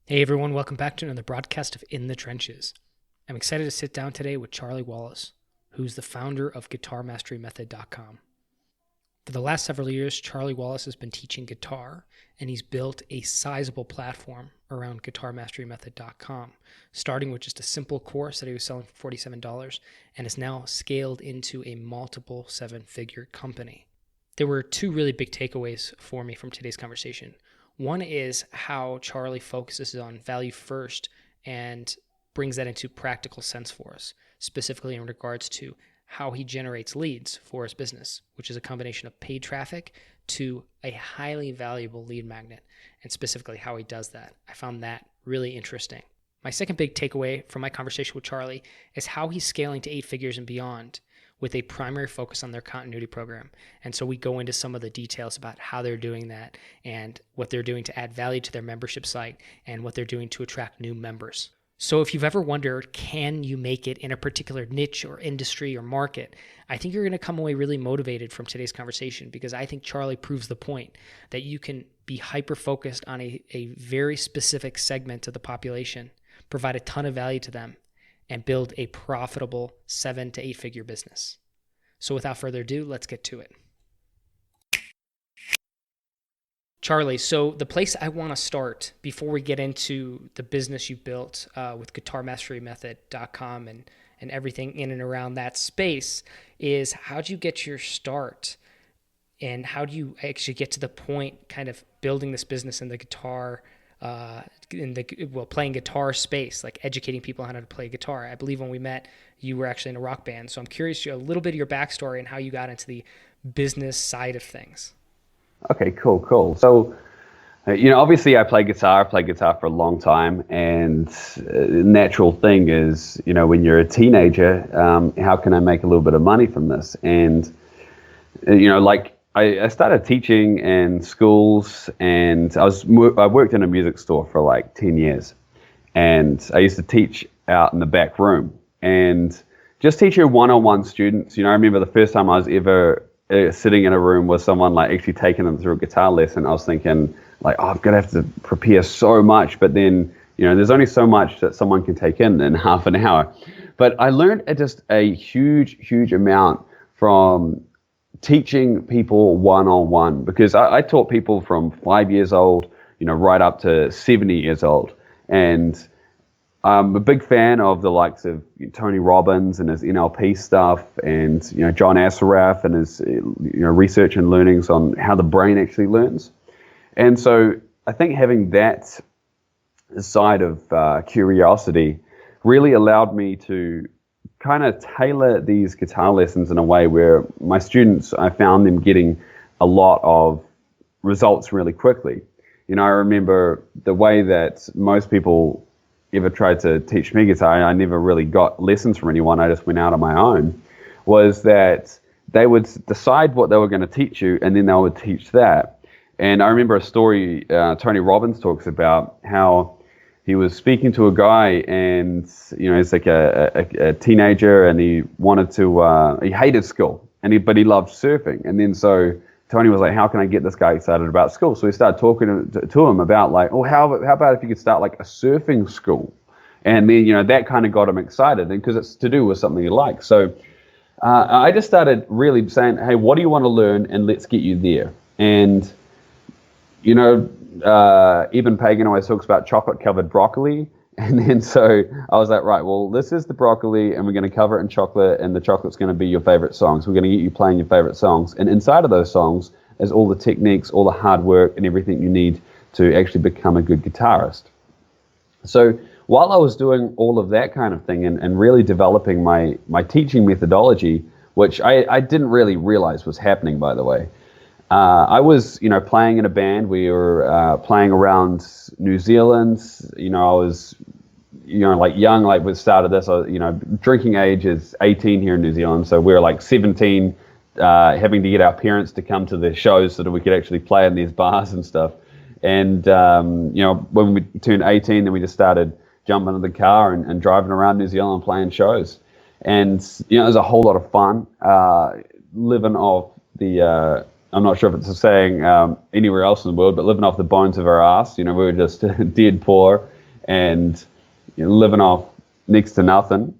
Hey everyone, welcome back to another broadcast of In the Trenches. I'm excited to sit down today with Charlie Wallace, who's the founder of guitarmasterymethod.com. For the last several years, Charlie Wallace has been teaching guitar, and he's built a sizable platform around guitarmasterymethod.com, starting with just a simple course that he was selling for $47 and is now scaled into a multiple seven-figure company. There were two really big takeaways for me from today's conversation. One is how Charlie focuses on value first and brings that into practical sense for us, specifically in regards to how he generates leads for his business, which is a combination of paid traffic to a highly valuable lead magnet, and specifically how he does that. I found that really interesting. My second big takeaway from my conversation with Charlie is how he's scaling to 8 figures and beyond with a primary focus on their continuity program. And so we go into some of the details about how they're doing that and what they're doing to add value to their membership site and what they're doing to attract new members. So if you've ever wondered, can you make it in a particular niche or industry or market? I think you're going to come away really motivated from today's conversation, because I think Charlie proves the point that you can be hyper-focused on a very specific segment of the population, provide a ton of value to them, and build a profitable 7 to 8 figure business. So without further ado, let's get to it. Charlie, so the place I want to start before we get into the business you built with guitarmasterymethod.com and everything in and around that space is, how'd you get your start? And how do you actually get to the point kind of building this business in the guitar playing guitar space, like educating people on how to play guitar? I believe when we met, you were actually in a rock band. So I'm curious a little bit of your backstory and how you got into the business side of things. Okay, cool. So, obviously I play guitar. I played guitar for a long time, and natural thing is, when you're a teenager, how can I make a little bit of money from this? And, I started teaching in schools, and I worked in a music store for like 10 years, and I used to teach out in the back room and just teach your one-on-one students. I remember the first time I was ever sitting in a room with someone, like actually taking them through a guitar lesson. I was thinking like, oh, I'm gonna have to prepare so much, but then there's only so much that someone can take in half an hour. But I learned just a huge amount from teaching people one-on-one, because I taught people from 5 years old, right up to 70 years old. And I'm a big fan of the likes of Tony Robbins and his NLP stuff, and John Assaraf and his research and learnings on how the brain actually learns. And so I think having that side of curiosity really allowed me to kind of tailor these guitar lessons in a way where my students, I found them getting a lot of results really quickly. I remember the way that most people ever tried to teach me guitar, and I never really got lessons from anyone, I just went out on my own, was that they would decide what they were going to teach you, and then they would teach that. And I remember a story Tony Robbins talks about, how he was speaking to a guy, and he's like a teenager, and he wanted to he hated school, but he loved surfing. And then so Tony was like, how can I get this guy excited about school? So he started talking to him about like, oh, how about if you could start like a surfing school? And then that kind of got him excited, and because it's to do with something he likes. So I just started really saying, hey, what do you want to learn, and let's get you there. And Eben Pagan always talks about chocolate-covered broccoli. And then so I was like, right, well, this is the broccoli, and we're going to cover it in chocolate, and the chocolate's going to be your favorite songs. We're going to get you playing your favorite songs. And inside of those songs is all the techniques, all the hard work, and everything you need to actually become a good guitarist. So while I was doing all of that kind of thing and really developing my teaching methodology, which I didn't really realize was happening, by the way, I was, playing in a band. We were playing around New Zealand. I was, like young, like we started this, drinking age is 18 here in New Zealand. So we were like 17, having to get our parents to come to the shows so that we could actually play in these bars and stuff. And, when we turned 18, then we just started jumping in the car and driving around New Zealand playing shows. And, it was a whole lot of fun, living off the, I'm not sure if it's a saying anywhere else in the world, but living off the bones of our ass. We were just dead poor, and living off next to nothing.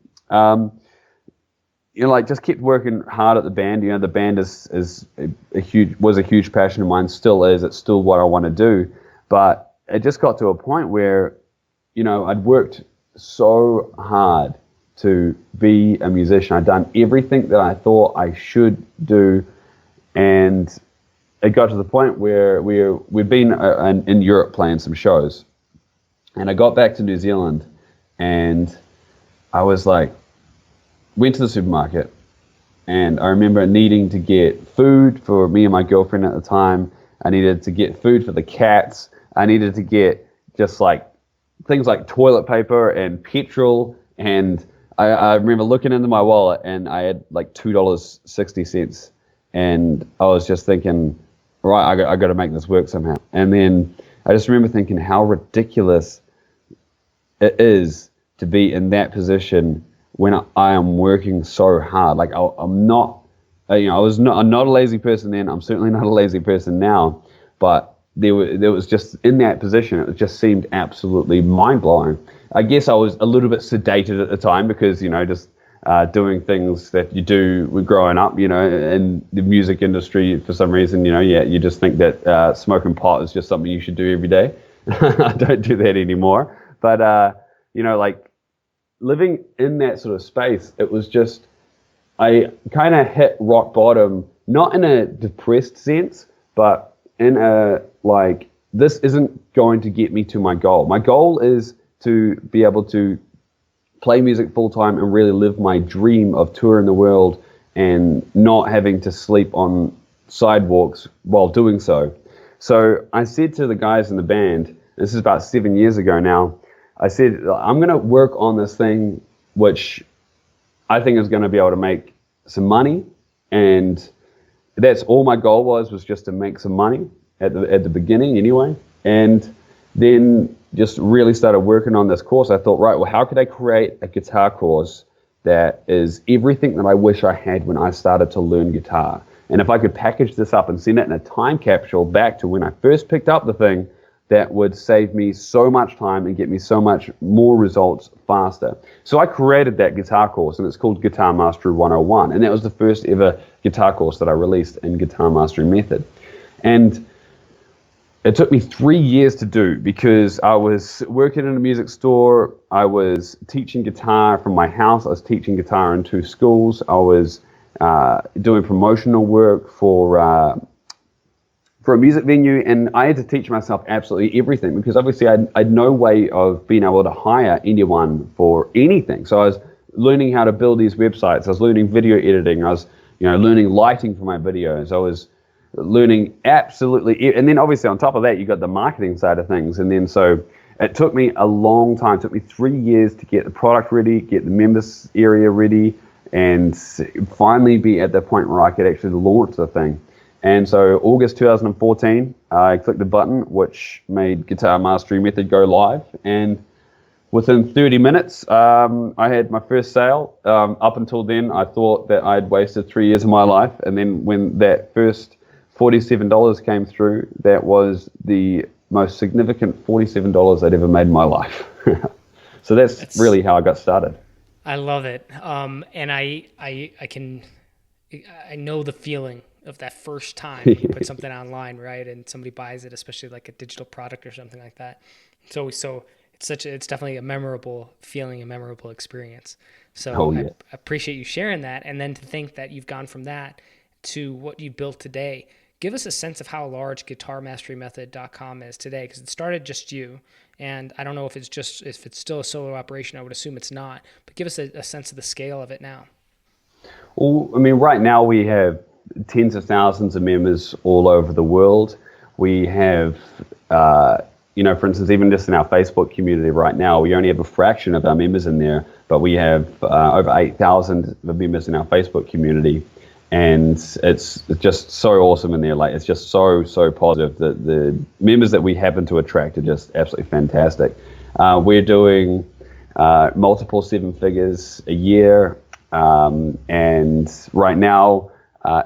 Like just kept working hard at the band. The band was a huge passion of mine, still is. It's still what I want to do. But it just got to a point where, I'd worked so hard to be a musician. I'd done everything that I thought I should do, and it got to the point where we'd been in Europe playing some shows, and I got back to New Zealand, and I was like, went to the supermarket, and I remember needing to get food for me and my girlfriend at the time. I needed to get food for the cats. I needed to get just like things like toilet paper and petrol. And I remember looking into my wallet, and I had like $2.60. And I was just thinking, right, I got to make this work somehow. And then I just remember thinking how ridiculous it is to be in that position when I am working so hard. Like I'm not, I'm not a lazy person then. I'm certainly not a lazy person now. But there was just in that position, it just seemed absolutely mind blowing. I guess I was a little bit sedated at the time because just doing things that you do with growing up, in the music industry for some reason, you just think that smoking pot is just something you should do every day. I don't do that anymore. But like, living in that sort of space, it was just, I kind of hit rock bottom, not in a depressed sense, but in a like, this isn't going to get me to my goal. My goal is to be able to play music full time and really live my dream of touring the world and not having to sleep on sidewalks while doing so. So I said to the guys in the band, this is about 7 years ago now, I said, I'm going to work on this thing which I think is going to be able to make some money. And that's all my goal was just to make some money at the beginning anyway. And then just really started working on this course. I thought, right, well, how could I create a guitar course that is everything that I wish I had when I started to learn guitar? And if I could package this up and send it in a time capsule back to when I first picked up the thing, that would save me so much time and get me so much more results faster. So I created that guitar course, and it's called Guitar Mastery 101. And that was the first ever guitar course that I released in Guitar Mastery Method. And it took me 3 years to do because I was working in a music store. I was teaching guitar from my house. I was teaching guitar in 2 schools. I was doing promotional work for a music venue, and I had to teach myself absolutely everything because obviously I had no way of being able to hire anyone for anything. So I was learning how to build these websites. I was learning video editing. I was, learning lighting for my videos. I was learning absolutely, and then obviously on top of that, you got the marketing side of things. And then so it took me a long time. It took me 3 years to get the product ready, get the members area ready, and finally be at the point where I could actually launch the thing. And so August 2014, I clicked the button, which made Guitar Mastery Method go live. And within 30 minutes, I had my first sale. Up until then, I thought that I'd wasted 3 years of my life. And then when that first $47 came through, that was the most significant $47 I'd ever made in my life. So that's really how I got started. I love it. And I know the feeling of that first time you put something online, right? And somebody buys it, especially like a digital product or something like that. So it's definitely a memorable feeling, a memorable experience. So I appreciate you sharing that. And then to think that you've gone from that to what you built today. Give us a sense of how large guitarmasterymethod.com is today, because it started just you. And I don't know if it's still a solo operation. I would assume it's not, but give us a sense of the scale of it now. Well, I mean, right now we have tens of thousands of members all over the world. We have, for instance, even just in our Facebook community right now, we only have a fraction of our members in there, but we have over 8,000 members in our Facebook community. And it's just so awesome in there. Like, it's just so positive. The members that we happen to attract are just absolutely fantastic. We're doing multiple 7 figures a year. And right now,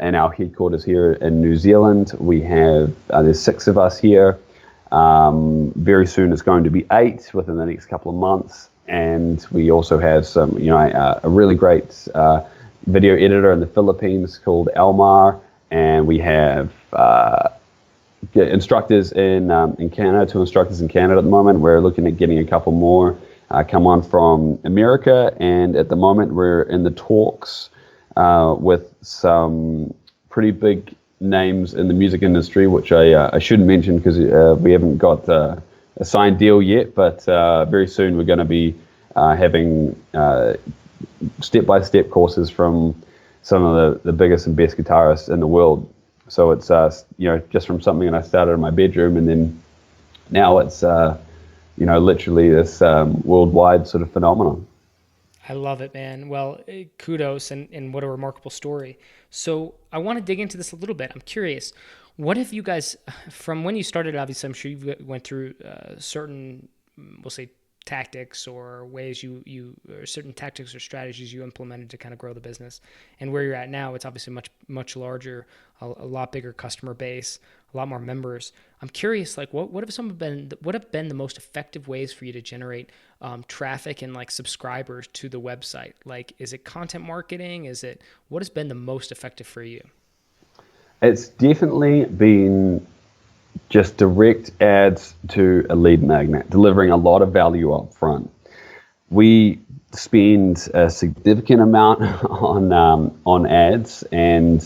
in our headquarters here in New Zealand, we have, there's 6 of us here. Very soon it's going to be 8 within the next couple of months. And we also have some, a really great video editor in the Philippines called Elmar. And we have instructors in Canada, 2 instructors in Canada at the moment. We're looking at getting a couple more come on from America. And at the moment, we're in the talks with some pretty big names in the music industry, which I shouldn't mention because we haven't got a signed deal yet. But very soon, we're going to be having step-by-step courses from some of the biggest and best guitarists in the world. So it's just from something that I started in my bedroom, and then now it's literally this worldwide sort of phenomenon. I love it, man. Well, kudos, and what a remarkable story. So I want to dig into this a little bit. I'm curious, what have you guys, from when you started, obviously I'm sure you went through certain, we'll say, tactics or ways or certain tactics or strategies you implemented to kind of grow the business, and where you're at now, it's obviously much larger, a lot bigger customer base, a lot more members. I'm curious, like what have been the most effective ways for you to generate traffic and like subscribers to the website? Like, is it content marketing? What has been the most effective for you? It's definitely been just direct ads to a lead magnet, delivering a lot of value up front. We spend a significant amount on ads, and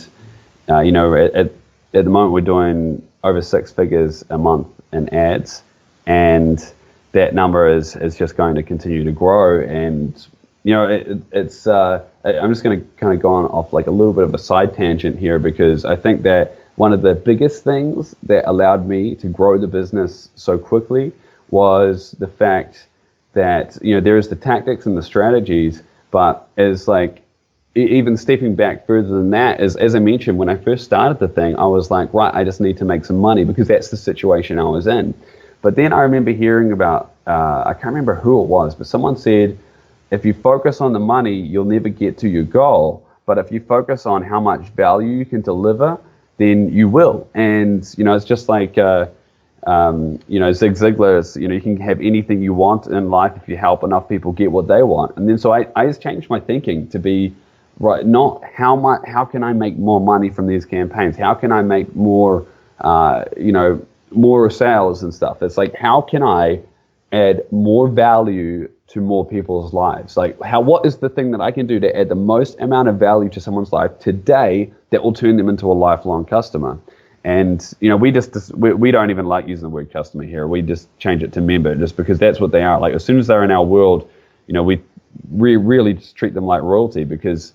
at the moment we're doing over 6 figures a month in ads, and that number is just going to continue to grow. And it's I'm just going to kind of go on off like a little bit of a side tangent here, because I think that one of the biggest things that allowed me to grow the business so quickly was the fact that, there's the tactics and the strategies, but as like, even stepping back further than that, as I mentioned, when I first started the thing, I was like, right, I just need to make some money because that's the situation I was in. But then I remember hearing about, I can't remember who it was, but someone said, if you focus on the money, you'll never get to your goal. But if you focus on how much value you can deliver, then you will. And, it's just like, Zig Ziglar, you can have anything you want in life if you help enough people get what they want. And then so I just changed my thinking to be, right, not how can I make more money from these campaigns? How can I make more, more sales and stuff? It's like, how can I add more value to more people's lives? Like, what is the thing that I can do to add the most amount of value to someone's life today that will turn them into a lifelong customer? And we don't even like using the word customer here. We just change it to member, just because that's what they are. Like, as soon as they're in our world, we really just treat them like royalty, because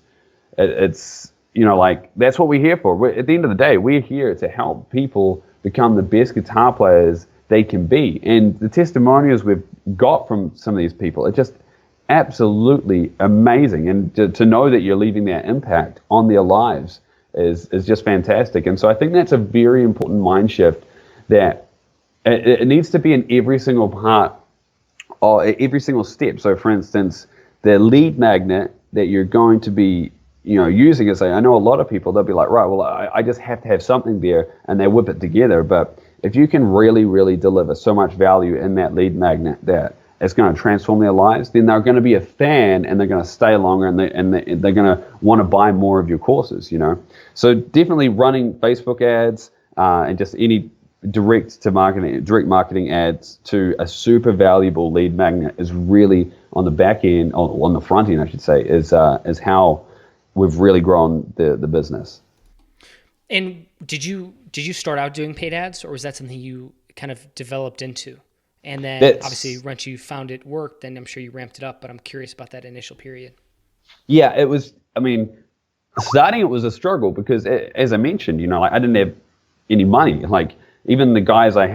it's like, that's what we're here for. At the end of the day, we're here to help people become the best guitar players they can be. And the testimonials we've got from some of these people are just absolutely amazing. And to know that you're leaving that impact on their lives is just fantastic. And so I think that's a very important mind shift, that it needs to be in every single part or every single step. So for instance, the lead magnet that you're going to be using is, I know a lot of people, they'll be like, right, well, I just have to have something there, and they whip it together. But if you can really, really deliver so much value in that lead magnet that it's going to transform their lives, then they're going to be a fan, and they're going to stay longer, and they're going to want to buy more of your courses, So definitely running Facebook ads and just any direct marketing ads to a super valuable lead magnet is really on the back end, on the front end, I should say, is how we've really grown the business. And did you start out doing paid ads, or was that something you kind of developed into? And then obviously once you found it worked, then I'm sure you ramped it up, but I'm curious about that initial period. Yeah, it was, starting it was a struggle because, as I mentioned, I didn't have any money. Like, even the guys I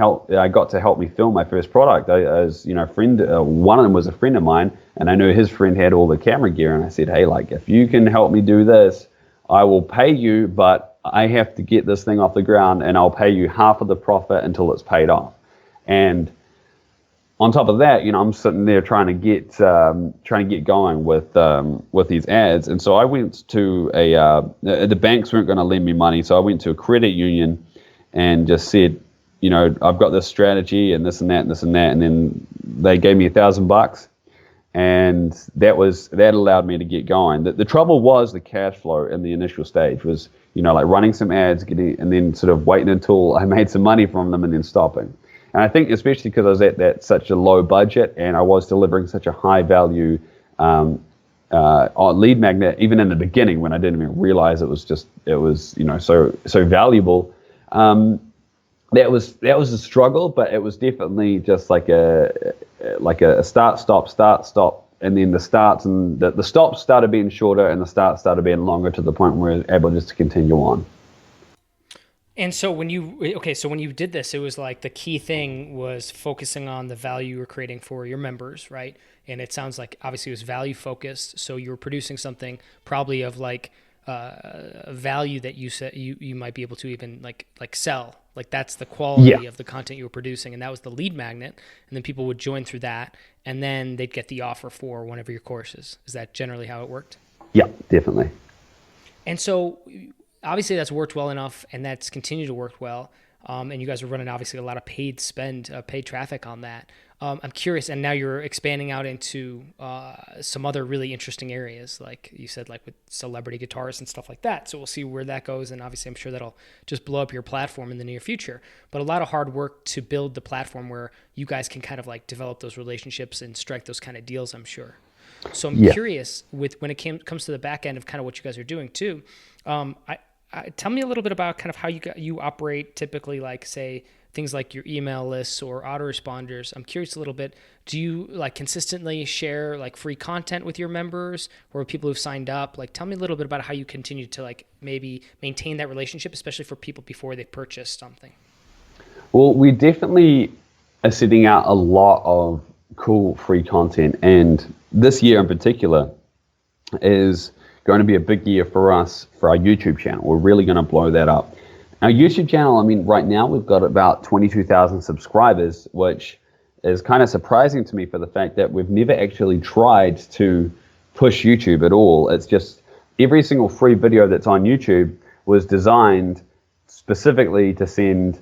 got to help me film my first product, one of them was a friend of mine, and I knew his friend had all the camera gear, and I said, hey, like, if you can help me do this, I will pay you, but I have to get this thing off the ground, and I'll pay you half of the profit until it's paid off. And on top of that, I'm sitting there trying to get going with these ads. And so I went to the banks weren't going to lend me money, so I went to a credit union and just said, I've got this strategy and this and that and this and that, and then they gave me $1,000, and that allowed me to get going. The trouble was the cash flow in the initial stage was, like running some ads, and then sort of waiting until I made some money from them and then stopping. And I think especially because I was at that such a low budget and I was delivering such a high value lead magnet, even in the beginning when I didn't even realize it was so valuable. That was a struggle, but it was definitely just like a start, stop, and then the starts and the stops started being shorter and the starts started being longer to the point where we were able just to continue on. And so when you did this, it was like the key thing was focusing on the value you were creating for your members, right? And it sounds like obviously it was value focused. So you were producing something probably of like a value that you said you might be able to even like sell. Like that's the quality of the content you were producing, and that was the lead magnet. And then people would join through that, and then they'd get the offer for one of your courses. Is that generally how it worked? Yeah, definitely. And so obviously that's worked well enough, and that's continued to work well. And you guys are running obviously a lot of paid traffic on that. I'm curious, and now you're expanding out into some other really interesting areas, like you said, like with celebrity guitarists and stuff like that. So we'll see where that goes, and obviously I'm sure that'll just blow up your platform in the near future. But a lot of hard work to build the platform where you guys can kind of like develop those relationships and strike those kind of deals, I'm sure. So I'm curious when it comes to the back end of kind of what you guys are doing too. Tell me a little bit about kind of how you operate typically, like say things like your email lists or autoresponders. I'm curious a little bit. Do you like consistently share like free content with your members or people who've signed up? Like tell me a little bit about how you continue to like maybe maintain that relationship, especially for people before they purchase something. Well, we definitely are sending out a lot of cool free content, and this year in particular is going to be a big year for us for our YouTube channel. We're really going to blow that up. Our YouTube channel, I mean, right now we've got about 22,000 subscribers, which is kind of surprising to me for the fact that we've never actually tried to push YouTube at all. It's just every single free video that's on YouTube was designed specifically to send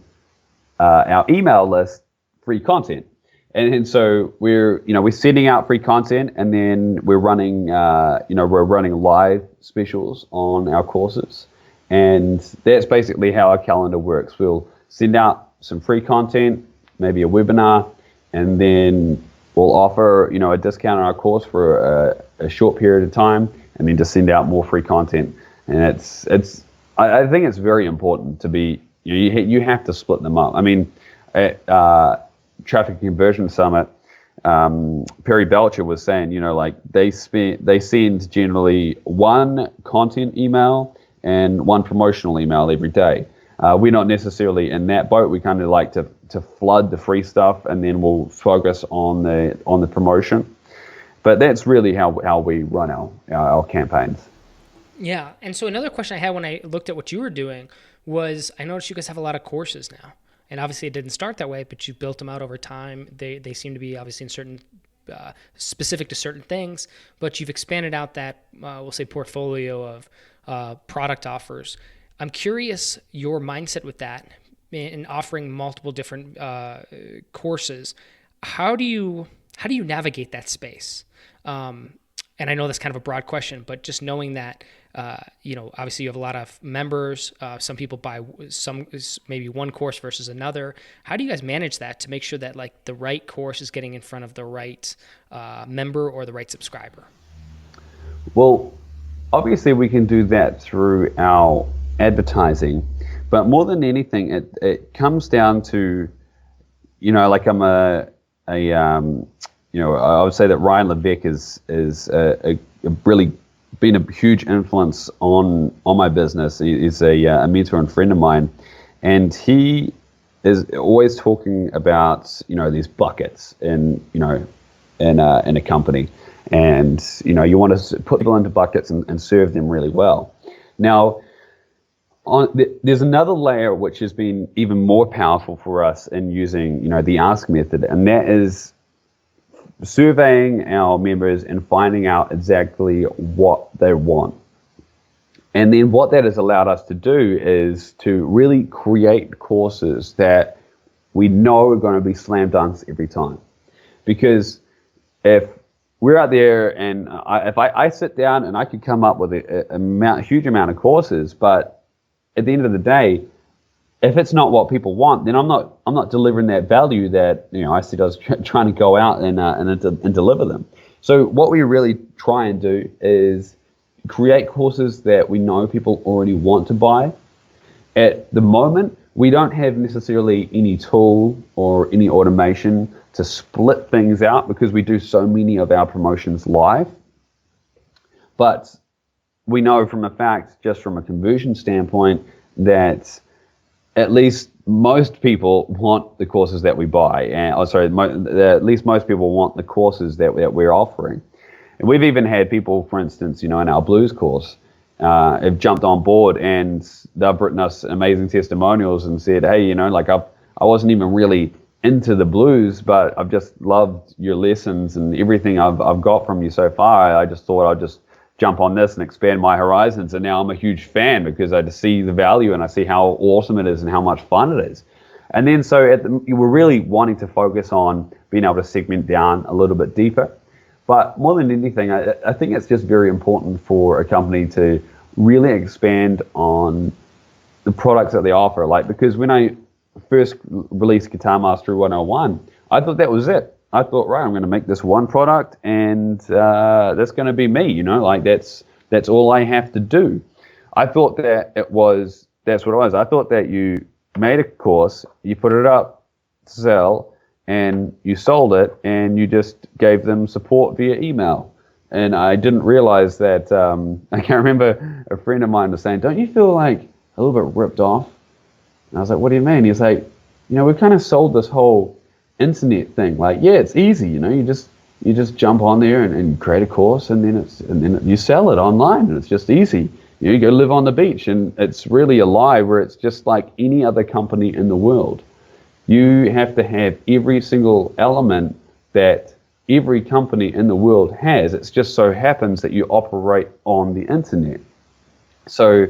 our email list free content. And so we're sending out free content, and then we're running live specials on our courses. And that's basically how our calendar works. We'll send out some free content, maybe a webinar, and then we'll offer, a discount on our course for a short period of time, and then just send out more free content. And I think it's very important to be, you have to split them up. I mean, at Traffic Conversion Summit, Perry Belcher was saying, they send generally one content email and one promotional email every day. We're not necessarily in that boat. We kind of like to flood the free stuff, and then we'll focus on the promotion. But that's really how we run our campaigns. Yeah, and so another question I had when I looked at what you were doing was, I noticed you guys have a lot of courses now. And obviously it didn't start that way, but you built them out over time. They seem to be obviously in certain specific to certain things, but you've expanded out that we'll say portfolio of product offers. I'm curious your mindset with that in offering multiple different courses. How do you navigate that space? And I know that's kind of a broad question, but just knowing that, obviously you have a lot of members. Some people buy maybe one course versus another. How do you guys manage that to make sure that like the right course is getting in front of the right member or the right subscriber? Well, obviously we can do that through our advertising, but more than anything, it comes down to, like I would say that Ryan Levesque is a really been a huge influence on my business. He's a mentor and friend of mine, and he is always talking about these buckets in a company, and you want to put people into buckets and serve them really well. Now, there's another layer which has been even more powerful for us in using the ask method, and that is surveying our members and finding out exactly what they want. And then what that has allowed us to do is to really create courses that we know are going to be slam dunks every time. Because if we're out there and if I sit down and I could come up with a huge amount of courses, but at the end of the day, if it's not what people want, then I'm not delivering that value that I see us trying to go out and deliver them. So what we really try and do is create courses that we know people already want to buy. At the moment, we don't have necessarily any tool or any automation to split things out because we do so many of our promotions live. But we know from a fact, just from a conversion standpoint, that at least most people want the courses that we buy. At least most people want the courses that we're offering. And we've even had people, for instance, in our blues course, have jumped on board and they've written us amazing testimonials and said, hey, I wasn't even really into the blues, but I've just loved your lessons and everything I've got from you so far. I just thought I'd just jump on this and expand my horizons, and now I'm a huge fan because I just see the value and I see how awesome it is and how much fun it is. And then we're really wanting to focus on being able to segment down a little bit deeper. But more than anything, I think it's just very important for a company to really expand on the products that they offer. Because when I first released Guitar Mastery 101, I thought that was it. I thought, right, I'm going to make this one product and that's going to be me, that's all I have to do. I thought that that's what it was. I thought that you made a course, you put it up to sell, and you sold it, and you just gave them support via email. And I didn't realize that, I can remember a friend of mine was saying, don't you feel like a little bit ripped off? And I was like, what do you mean? He's like, we've kind of sold this whole internet thing. Yeah, it's easy, you just jump on there and create a course, and then you sell it online, and it's just easy. You go live on the beach, and it's really a lie where it's just like any other company in the world. You have to have every single element that every company in the world has. It just so happens that you operate on the internet. So,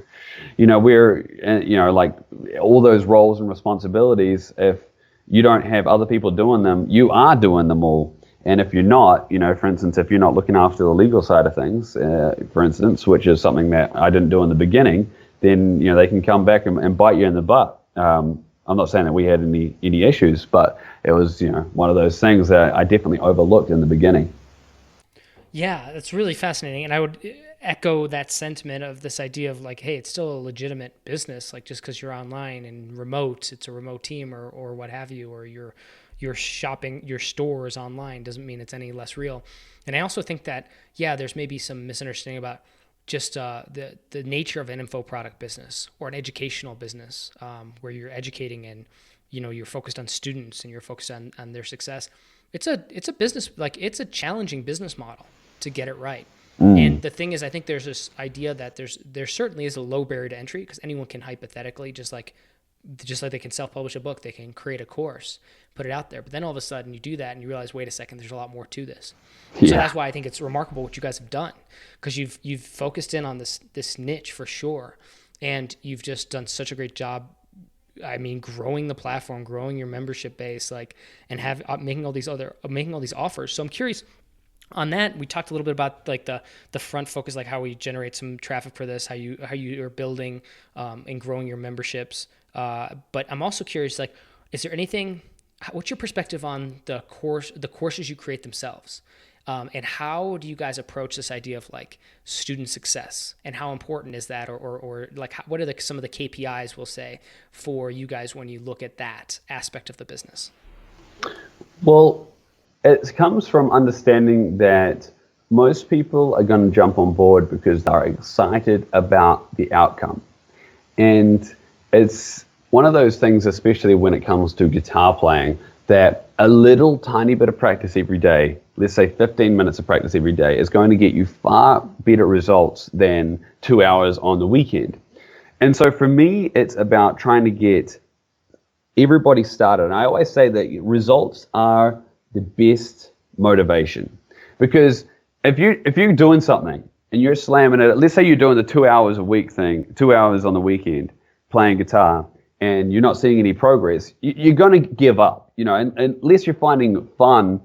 we're, like all those roles and responsibilities, if you don't have other people doing them, you are doing them all. And if you're not, for instance, if you're not looking after the legal side of things, for instance, which is something that I didn't do in the beginning, then, they can come back and bite you in the butt. I'm not saying that we had any issues, but it was, one of those things that I definitely overlooked in the beginning. Yeah, that's really fascinating. And I would echo that sentiment of this idea of hey, it's still a legitimate business. Just because you're online and remote, it's a remote team or what have you, or your shopping, your store is online, doesn't mean it's any less real. And I also think that, there's maybe some misunderstanding about just the nature of an info product business or an educational business, where you're educating and, you're focused on students and you're focused on their success. It's a business, it's a challenging business model to get it right. And the thing is, I think there's this idea that there certainly is a low barrier to entry because anyone can hypothetically, just like they can self-publish a book, they can create a course, put it out there. But then all of a sudden you do that and you realize, wait a second, there's a lot more to this. Yeah. So that's why I think it's remarkable what you guys have done, because you've focused in on this niche for sure. And you've just done such a great job. I mean, growing the platform, growing your membership base, and making all these offers. So I'm curious on that. We talked a little bit about the front focus, how we generate some traffic for this, how you are building and growing your memberships. But I'm also curious, is there anything? What's your perspective on the courses you create themselves, and how do you guys approach this idea of student success, and how important is that, or what are some of the KPIs we'll say for you guys when you look at that aspect of the business? Well, it comes from understanding that most people are going to jump on board because they're excited about the outcome. And it's one of those things, especially when it comes to guitar playing, that a little tiny bit of practice every day, let's say 15 minutes of practice every day, is going to get you far better results than 2 hours on the weekend. And so for me, it's about trying to get everybody started. And I always say that results are the best motivation, because if you're doing something and you're slamming it, let's say you're doing the 2 hours a week thing, 2 hours on the weekend playing guitar, and you're not seeing any progress, you're going to give up, and unless you're finding fun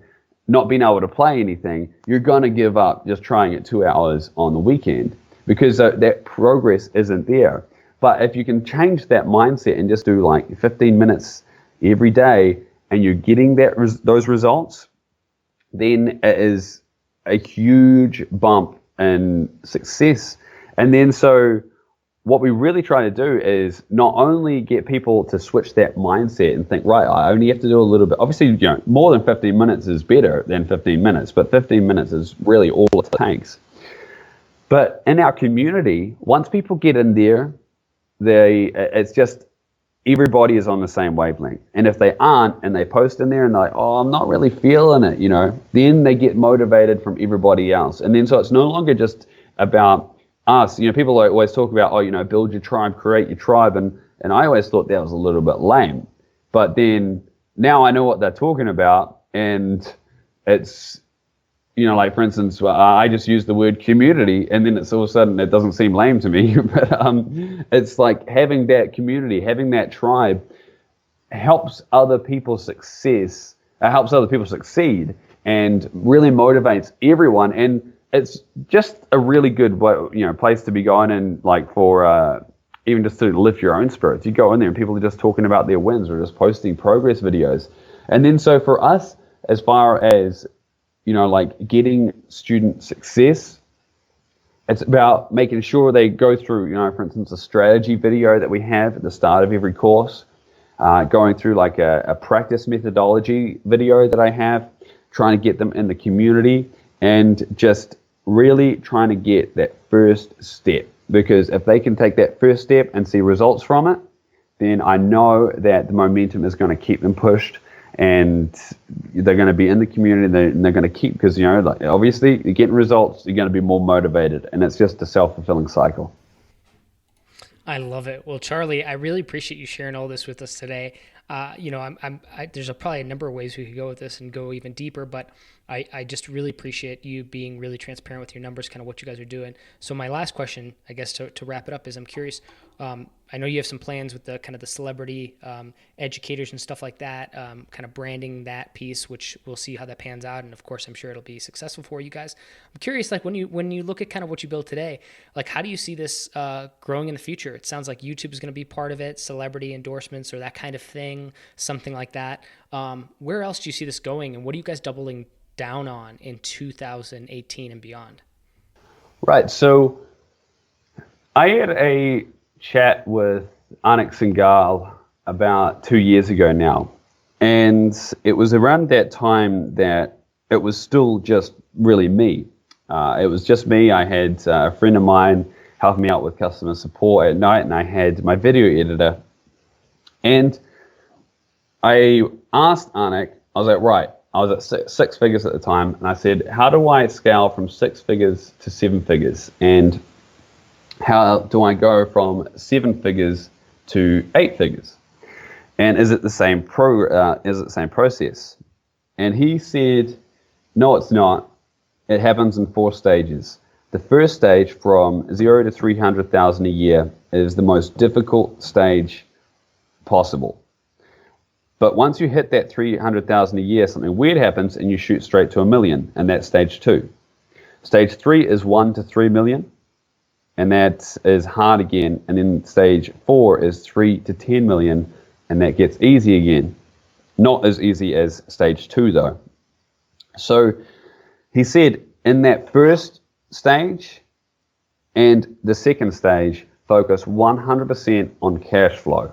not being able to play anything, you're going to give up just trying it 2 hours on the weekend because that progress isn't there. But if you can change that mindset and just do like 15 minutes every day and you're getting those results, then it is a huge bump in success. And then so what we really try to do is not only get people to switch that mindset and think, right, I only have to do a little bit. Obviously, more than 15 minutes is better than 15 minutes, but 15 minutes is really all it takes. But in our community, once people get in there, it's just everybody is on the same wavelength. And if they aren't and they post in there and they're like, oh, I'm not really feeling it, then they get motivated from everybody else. And then so it's no longer just about us. People always talk about, build your tribe, create your tribe. And I always thought that was a little bit lame. But then now I know what they're talking about. And it's, like for instance, I just use the word community, and then it's all of a sudden it doesn't seem lame to me. But it's like having that community, having that tribe helps other people succeed, and really motivates everyone. And it's just a really good place to be going in, like for even just to lift your own spirits. You go in there and people are just talking about their wins or just posting progress videos. And then so for us, as far as like getting student success, it's about making sure they go through, for instance, a strategy video that we have at the start of every course, going through like a practice methodology video that I have, trying to get them in the community and just really trying to get that first step. Because if they can take that first step and see results from it, then I know that the momentum is going to keep them pushed, and they're going to be in the community, and they're going to keep, because like obviously you're getting results, you're going to be more motivated, and it's just a self-fulfilling cycle. I love it. Well, Charlie, I really appreciate you sharing all this with us today. There's probably a number of ways we could go with this and go even deeper, but I just really appreciate you being really transparent with your numbers, kind of what you guys are doing. So my last question, I guess, to wrap it up is, I'm curious, I know you have some plans with the kind of the celebrity educators and stuff like that, kind of branding that piece, which we'll see how that pans out. And of course, I'm sure it'll be successful for you guys. I'm curious, like when you look at kind of what you build today, like how do you see this growing in the future? It sounds like YouTube is going to be part of it, celebrity endorsements or that kind of thing, something like that. Where else do you see this going, and what are you guys doubling down on in 2018 and beyond? Right. So I had a chat with Anik Singhal about 2 years ago now. And it was around that time that it was still just really me. It was just me. I had a friend of mine helping me out with customer support at night, and I had my video editor. And I asked Anik, I was like, right, I was at six figures at the time, and I said, how do I scale from 6 figures to 7 figures? And how do I go from 7 figures to 8 figures? And is it the same process? And he said, no, it's not. It happens in 4 stages. The first stage, from 0 to 300,000 a year, is the most difficult stage possible. But once you hit that 300,000 a year, something weird happens and you shoot straight to 1 million, and that's stage 2. Stage 3 is 1 to 3 million, and that is hard again. And then stage 4 is 3 to 10 million, and that gets easy again. Not as easy as stage 2 though. So he said in that first stage and the second stage, focus 100% on cash flow.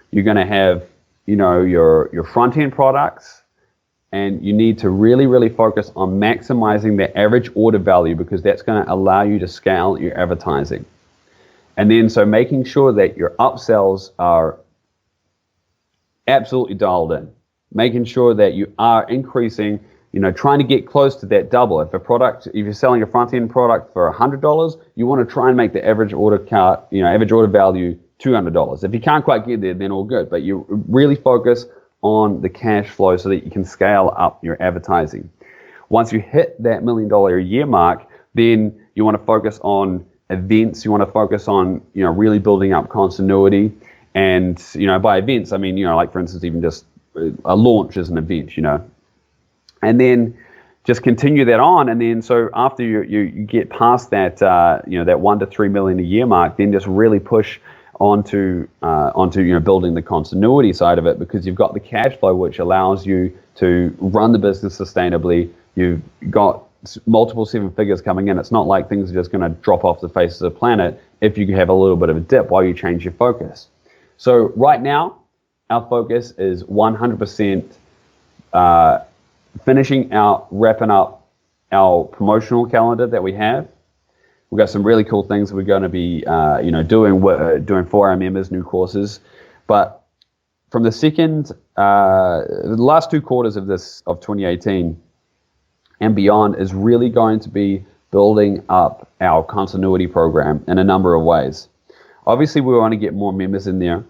You're going to have your front-end products, and you need to really, really focus on maximizing the average order value, because that's going to allow you to scale your advertising. And then so making sure that your upsells are absolutely dialed in, making sure that you are increasing, trying to get close to that double. If you're selling a front-end product for $100, you want to try and make the average order value $200. If you can't quite get there, then all good. But you really focus on the cash flow so that you can scale up your advertising. Once you hit that $1 million a year mark, then you want to focus on events. You want to focus on really building up continuity. And, by events, I mean, like for instance, even just a launch is an event, and then just continue that on. And then so after you get past that, that 1 to 3 million a year mark, then just really push onto building the continuity side of it, because you've got the cash flow, which allows you to run the business sustainably. You've got multiple 7 figures coming in. It's not like things are just going to drop off the face of the planet if you have a little bit of a dip while you change your focus. So right now, our focus is 100% wrapping up our promotional calendar that we have. We've got some really cool things we're going to be, doing for our members, new courses. But from the last 2 quarters of 2018 and beyond is really going to be building up our continuity program in a number of ways. Obviously, we want to get more members in there,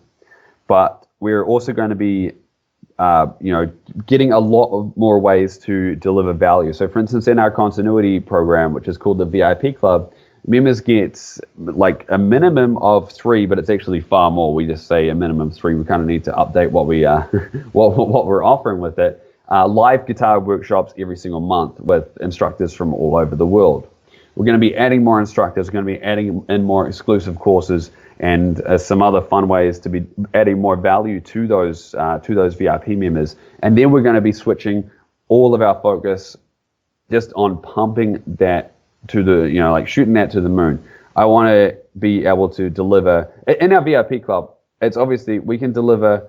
but we're also going to be getting a lot of more ways to deliver value. So for instance, in our continuity program, which is called the VIP Club, members get like a minimum of 3, but it's actually far more. We just say a minimum 3. We kind of need to update what we what we're offering with it. Live guitar workshops every single month with instructors from all over the world. We're going to be adding more instructors. We're going to be adding in more exclusive courses and some other fun ways to be adding more value to those VIP members. And then we're going to be switching all of our focus just on pumping that to the, shooting that to the moon. I want to be able to deliver in our VIP club. It's obviously we can deliver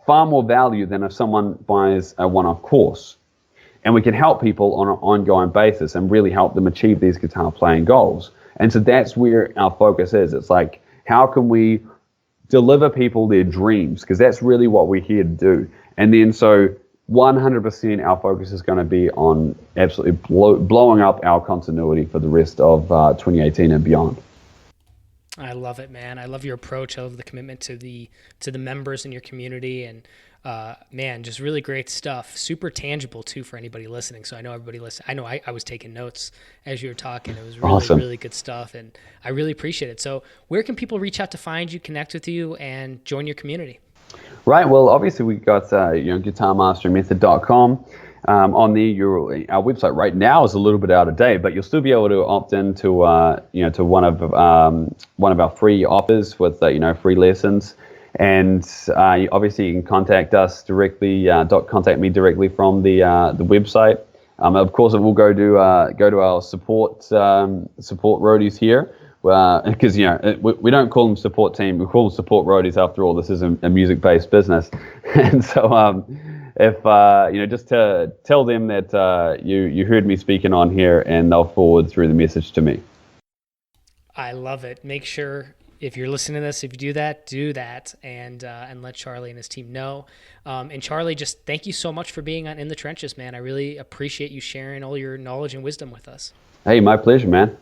far more value than if someone buys a one-off course. And we can help people on an ongoing basis and really help them achieve these guitar playing goals. And so that's where our focus is. It's like, how can we deliver people their dreams? Because that's really what we're here to do. And then so 100% our focus is going to be on absolutely blowing up our continuity for the rest of 2018 and beyond. I love it, man. I love your approach. I love the commitment to the members in your community, and man, just really great stuff. Super tangible too for anybody listening. So I know everybody listening. I know I was taking notes as you were talking. It was really, awesome. Really good stuff, and I really appreciate it. So where can people reach out to find you, connect with you, and join your community? Right. Well, obviously we got guitarmastermethod.com. On there, our website right now is a little bit out of date, but you'll still be able to opt into to one of our free offers with free lessons. And obviously you can contact us directly. Contact me directly from the website. Of course, it will go to our support roadies here. Because we don't call them support team, we call them support roadies. After all, this is a music-based business, and so if just to tell them that you heard me speaking on here, and they'll forward through the message to me. I love it. Make sure, if you're listening to this, if you do that, and let Charlie and his team know. And Charlie, just thank you so much for being on In the Trenches, man. I really appreciate you sharing all your knowledge and wisdom with us. Hey, my pleasure, man.